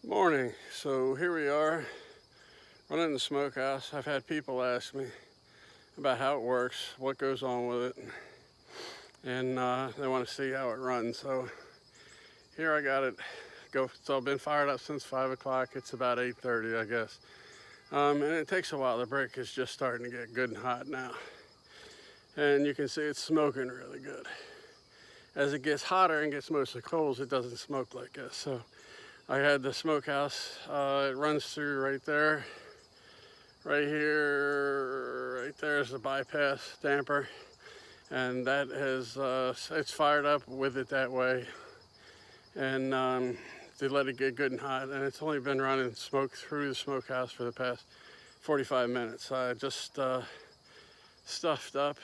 Morning. So here we are running the smokehouse. I've had people ask me about how it works, what goes on with it, and they want to see how it runs. So here I got it go. So I've been fired up since 5 o'clock. It's about 8:30, I guess. And it takes a while. The brick is just starting to get good and hot now. And you can see it's smoking really good. As it gets hotter and gets mostly coals, it doesn't smoke like this. So I had the smokehouse, it runs through right there, right here, right there is the bypass damper, and that has, it's fired up with it that way, and they let it get good and hot, and it's only been running smoke through the smokehouse for the past 45 minutes. I just stuffed up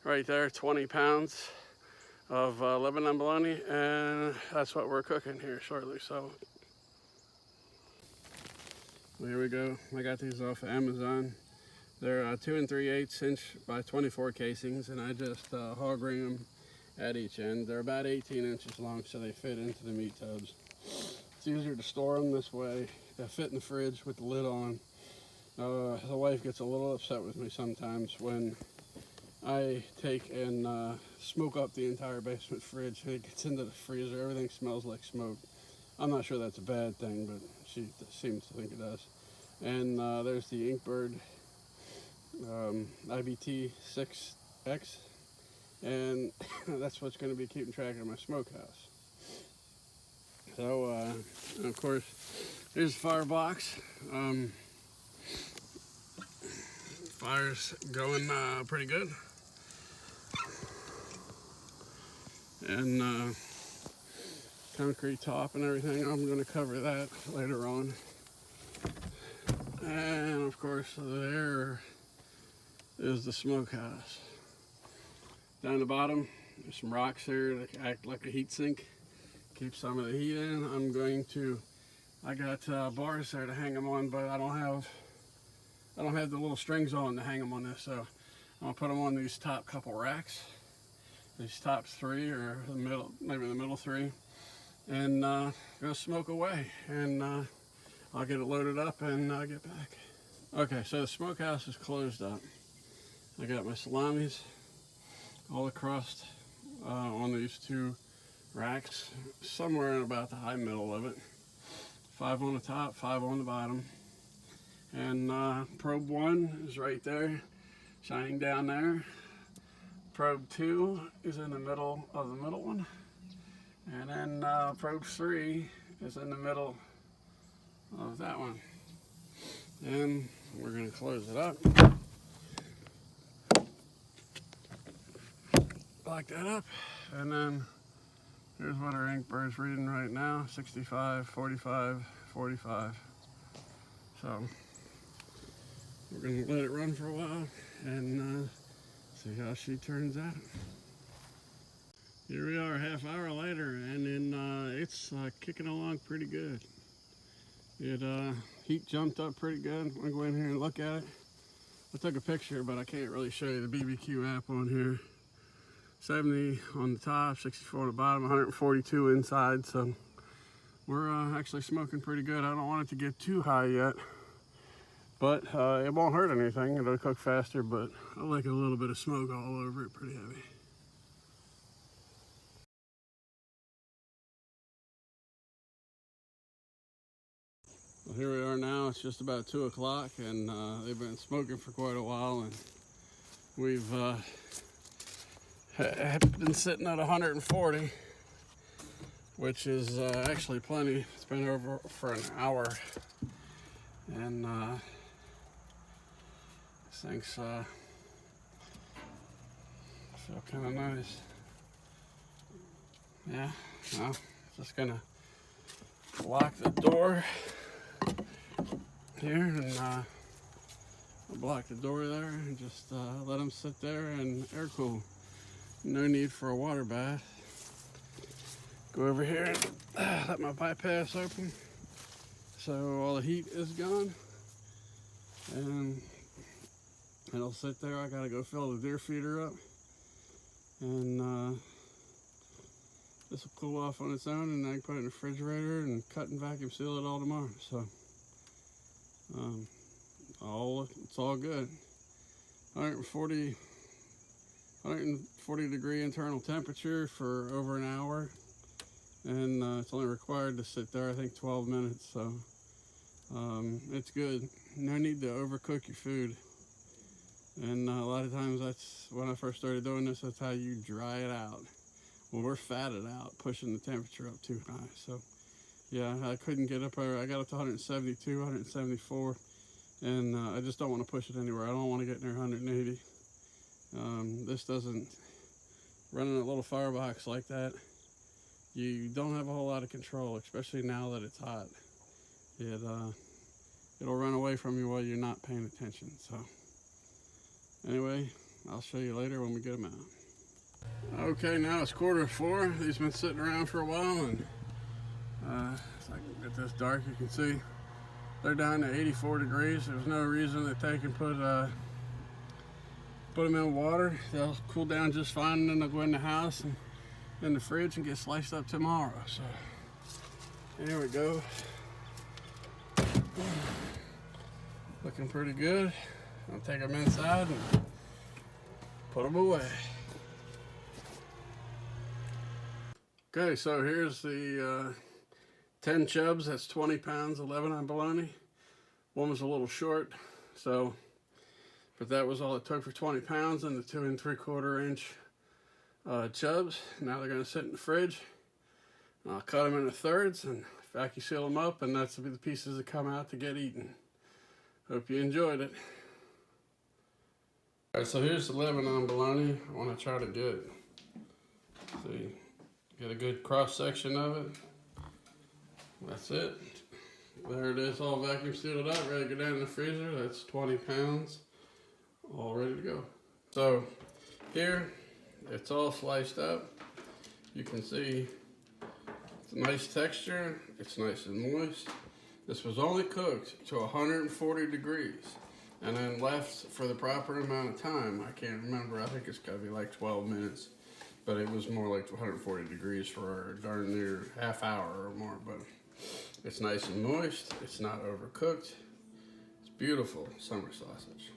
right there 20 pounds of Lebanon bologna, and that's what we're cooking here shortly. So here we go. I got these off of Amazon. They're 2 3/8 inch by 24 casings, and I just hog ring them at each end. They're about 18 inches long, so they fit into the meat tubs. It's easier to store them this way. They fit in the fridge with the lid on. The wife gets a little upset with me sometimes when I take and smoke up the entire basement fridge. It gets into the freezer, everything smells like smoke. I'm not sure that's a bad thing, but she seems to think it does. And there's the Inkbird IBT 6X, and that's what's going to be keeping track of my smokehouse. So, of course, here's the firebox. Fire's going pretty good. And concrete top and everything. I'm going to cover that later on. And of course, there is the smokehouse. Down the bottom, there's some rocks here that act like a heat sink. Keep some of the heat in. I got bars there to hang them on, but I don't have the little strings on to hang them on this. So I'm gonna put them on these top couple racks. These top three, or the middle, maybe the middle three, and gonna smoke away, and I'll get it loaded up and get back. Okay, so the smokehouse is closed up. I got my salamis all across on these two racks, somewhere in about the high middle of it. 5 on the top, 5 on the bottom, and probe 1 is right there, shining down there. Probe 2 is in the middle of the middle one, and then probe 3 is in the middle of that one. And we're going to close it up. Lock that up, and then here's what our Inkbird's reading right now: 65, 45, 45. So we're going to let it run for a while and see how she turns out. Here we are a half hour later, and then it's kicking along pretty good. It heat jumped up pretty good. I'm gonna go in here and look at it. I took a picture, but I can't really show you the BBQ app on here. 70 on the top, 64 on the bottom, 142 inside. So we're actually smoking pretty good. I don't want it to get too high yet, but it won't hurt anything. It'll cook faster, but I like a little bit of smoke all over it, pretty heavy. Well, here we are now. It's just about 2 o'clock, and they've been smoking for quite a while, and we've been sitting at 140, which is actually plenty. It's been over for an hour, and these things feel kind of nice. Yeah, well, just gonna lock the door here, and I'll block the door there, and just let them sit there and air cool. No need for a water bath. Go over here and let my bypass open so all the heat is gone, and it'll sit there. I gotta go fill the deer feeder up, and this will cool off on its own, and I can put it in the refrigerator and cut and vacuum seal it all tomorrow. So it's all good. 140 degree internal temperature for over an hour, and it's only required to sit there, I think, 12 minutes. So it's good. No need to overcook your food. And a lot of times, that's when I first started doing this, that's how you dry it out. Well, we're fatted out, pushing the temperature up too high. So yeah, I couldn't get up there. I got up to 172, 174, and I just don't want to push it anywhere. I don't want to get near 180. This doesn't, running a little firebox like that, you don't have a whole lot of control, especially now that it's hot. It'll run away from you while you're not paying attention. So anyway, I'll show you later when we get them out. Okay, now it's 3:45. These have been sitting around for a while, and if I can get this dark, you can see they're down to 84 degrees. There's no reason that they can put them in water. They'll cool down just fine, and then they'll go in the house and in the fridge and get sliced up tomorrow. So here we go. Looking pretty good. I'll take them inside and put them away. Okay, so here's the 10 chubs. That's 20 pounds, 11 on bologna. One was a little short, but that was all it took for 20 pounds, and the 2 3/4 inch chubs. Now they're going to sit in the fridge. I'll cut them into thirds and vacuum seal them up, and that's the pieces that come out to get eaten. Hope you enjoyed it. All right, so here's the Lebanon bologna. I want to try to get a good cross section of it. That's it. There it is, all vacuum sealed up, ready to go down in the freezer. That's 20 pounds, all ready to go. So here, it's all sliced up. You can see it's a nice texture. It's nice and moist. This was only cooked to 140 degrees and then left for the proper amount of time. I can't remember. I think it's gotta be like 12 minutes, but it was more like 140 degrees for darn near half hour or more. But it's nice and moist. It's not overcooked. It's beautiful summer sausage.